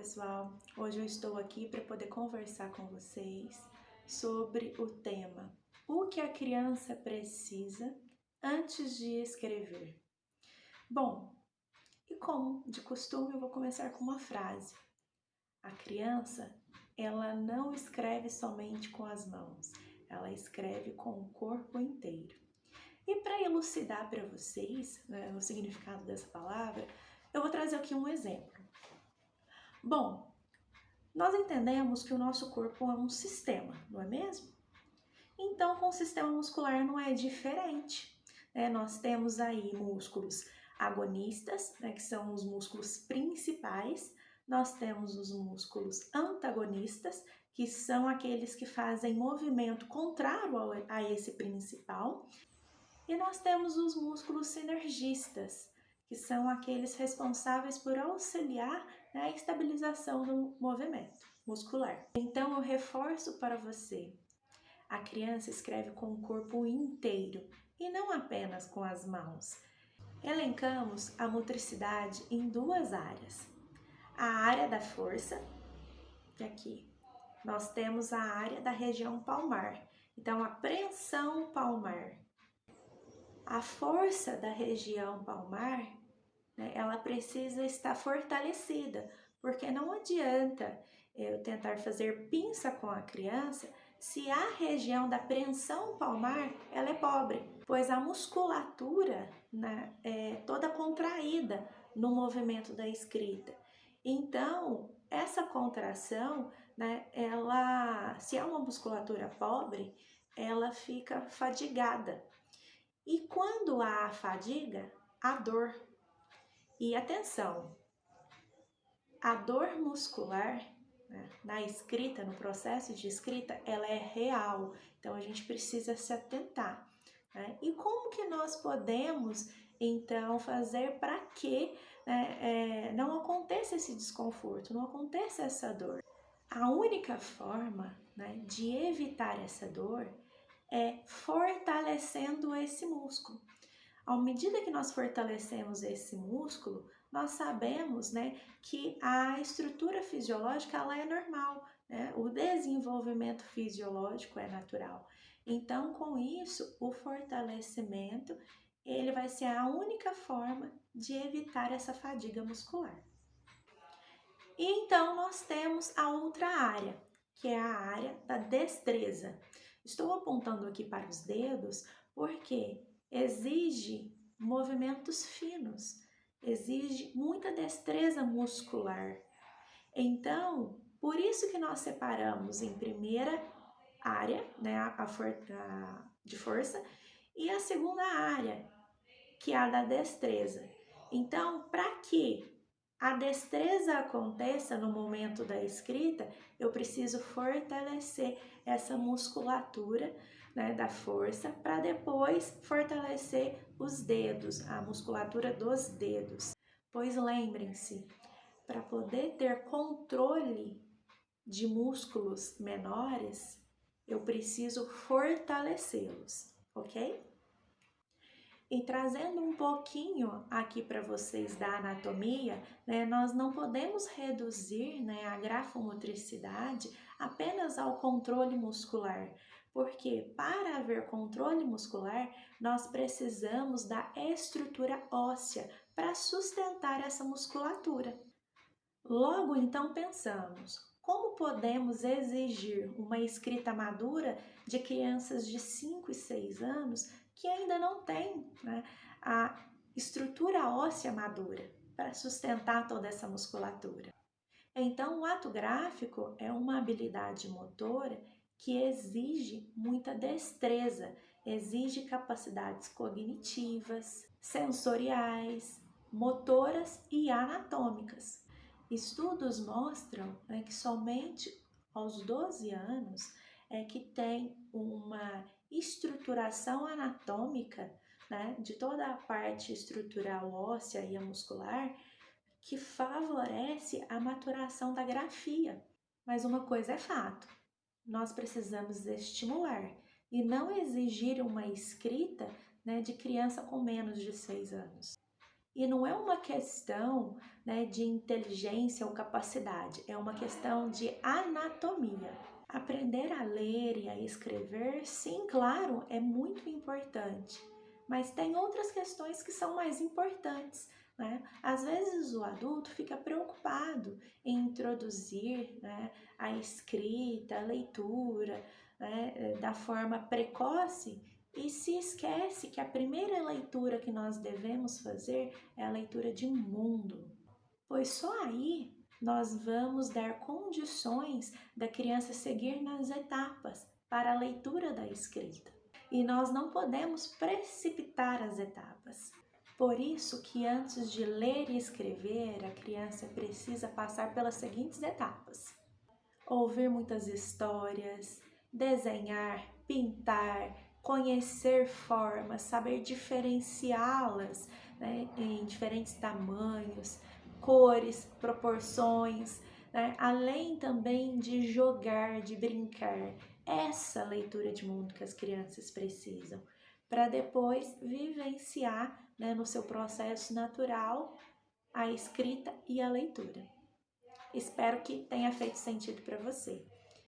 pessoal! Hoje eu estou aqui para poder conversar com vocês sobre o tema o que a criança precisa antes de escrever. Bom, e como de costume eu vou começar com uma frase. A criança, ela não escreve somente com as mãos, ela escreve com o corpo inteiro. E para elucidar para vocês, o significado dessa palavra, eu vou trazer aqui um exemplo. Bom, nós entendemos que o nosso corpo é um sistema, não é mesmo? Então, com o sistema muscular não é diferente, né? Nós temos aí músculos agonistas, né, que são os músculos principais, nós temos os músculos antagonistas, que são aqueles que fazem movimento contrário a esse principal, e nós temos os músculos sinergistas, que são aqueles responsáveis por auxiliar na estabilização do movimento muscular. Então eu reforço para você, a criança escreve com o corpo inteiro e não apenas com as mãos. Elencamos a motricidade em duas áreas. A área da força, que aqui nós temos a área da região palmar. Então a preensão palmar. A força da região palmar, né, ela precisa estar fortalecida, porque não adianta eu tentar fazer pinça com a criança se a região da preensão palmar ela é pobre, pois a musculatura, né, é toda contraída no movimento da escrita. Então, essa contração, né, se é uma musculatura pobre, ela fica fadigada. E quando há fadiga, há dor. E atenção, a dor muscular, né, na escrita, no processo de escrita, ela é real. Então a gente precisa se atentar, né? E como que nós podemos, então, fazer para que, né, não aconteça esse desconforto, não aconteça essa dor? A única forma, né, de evitar essa dor é fortalecendo esse músculo. À medida que nós fortalecemos esse músculo, nós sabemos, né, que a estrutura fisiológica ela é normal, né? O desenvolvimento fisiológico é natural. Então, com isso, o fortalecimento ele vai ser a única forma de evitar essa fadiga muscular. E então nós temos a outra área, que é a área da destreza. Estou apontando aqui para os dedos porque exige movimentos finos, exige muita destreza muscular. Então, por isso que nós separamos em primeira área, né, de força, e a segunda área, que é a da destreza. Então, para que a destreza aconteça no momento da escrita, eu preciso fortalecer essa musculatura, né, da força, para depois fortalecer os dedos, a musculatura dos dedos. Pois lembrem-se, para poder ter controle de músculos menores, eu preciso fortalecê-los, ok? E trazendo um pouquinho aqui para vocês da anatomia, né, nós não podemos reduzir, né, a grafomotricidade apenas ao controle muscular, porque para haver controle muscular, nós precisamos da estrutura óssea para sustentar essa musculatura. Logo, então, pensamos, como podemos exigir uma escrita madura de crianças de 5 e 6 anos que ainda não têm, né, a estrutura óssea madura para sustentar toda essa musculatura? Então, o ato gráfico é uma habilidade motora que exige muita destreza, exige capacidades cognitivas, sensoriais, motoras e anatômicas. Estudos mostram, né, que somente aos 12 anos é que tem uma estruturação anatômica, né, de toda a parte estrutural óssea e a muscular que favorece a maturação da grafia. Mas uma coisa é fato, nós precisamos estimular e não exigir uma escrita, né, de criança com menos de 6 anos. E não é uma questão, né, de inteligência ou capacidade, é uma questão de anatomia. Aprender a ler e a escrever, sim, claro, é muito importante, mas tem outras questões que são mais importantes, né? Às vezes o adulto fica preocupado em introduzir, né, a escrita, a leitura, né, da forma precoce e se esquece que a primeira leitura que nós devemos fazer é a leitura de mundo, pois só aí nós vamos dar condições da criança seguir nas etapas para a leitura da escrita. E nós não podemos precipitar as etapas. Por isso que antes de ler e escrever, a criança precisa passar pelas seguintes etapas: ouvir muitas histórias, desenhar, pintar, conhecer formas, saber diferenciá-las, né, em diferentes tamanhos, cores, proporções, né, além também de jogar, de brincar. Essa leitura de mundo que as crianças precisam, para depois vivenciar, né, no seu processo natural a escrita e a leitura. Espero que tenha feito sentido para você.